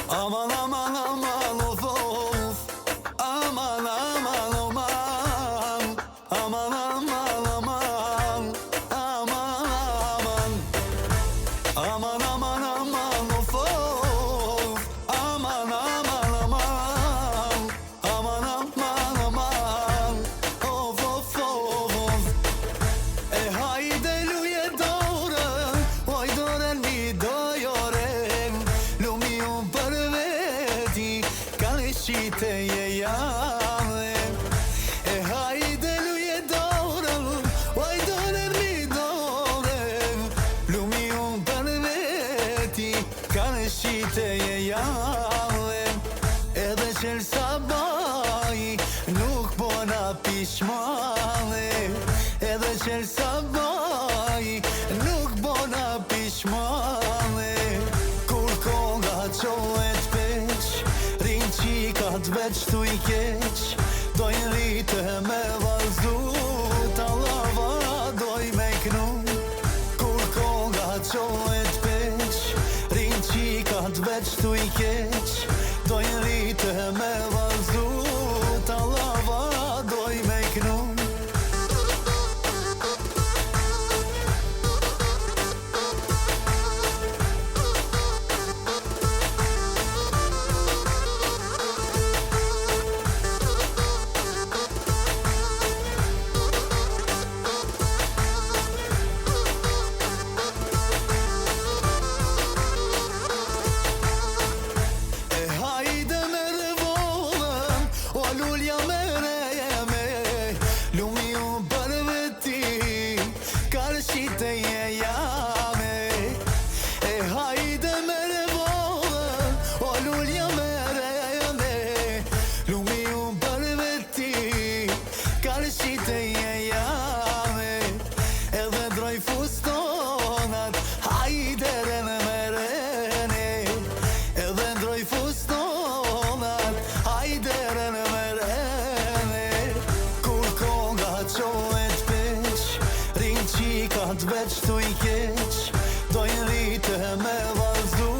Aman aman aman of of. Aman aman aman. Aman aman aman. Aman aman. Aman aman aman of of. Aman aman aman. Aman aman aman. Of of of. E hajde luje dorën, oj dorën mi dojoren. Lumi unë për veti, kanë shite je jave. E hajde luje dorën, oj dorën mi doren. Lumi unë për veti, kanë shite je jave. Edhe qëllë sabaji, nuk bona pishmane. Edhe qëllë sabaji, nuk bona pishmane. Kur konga qohet peq, rinë qikat veç tu i keq. Dojnë rritë me valzu, talava doj me knu. Kur konga qohet peq, rinë qikat veç tu i keq. Dojnë rritë me valzu, talava doj me knu. Lulja me rejeme, lumi unë për veti, karshite je jame. E hajde me revolën, o lulja me rejeme, lumi unë për veti, karshite je jame. Edhe droj fustonat, hajde rene me rene. Edhe droj fustonat, hajde rene me qohet peq, rinë qikat veç tu i keq. Dojnë rritë me valzu,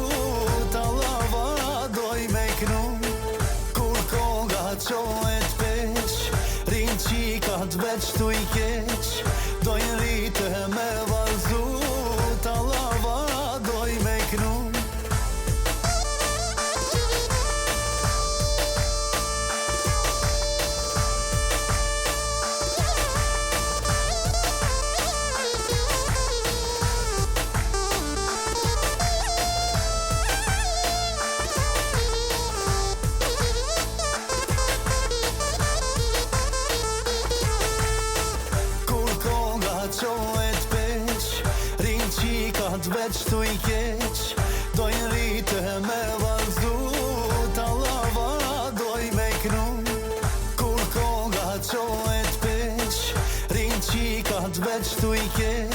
talava doj me knu. Kur konga qohet peq, rinë qikat veç tu i keq. Dojnë rritë me valzu, talava doj me knu. Qohet peq, rinë qikat veç tu i keq. Dojnë rritë me valzu, talava doj me knu. Kur konga qohet peq, rinë qikat veç tu i keq.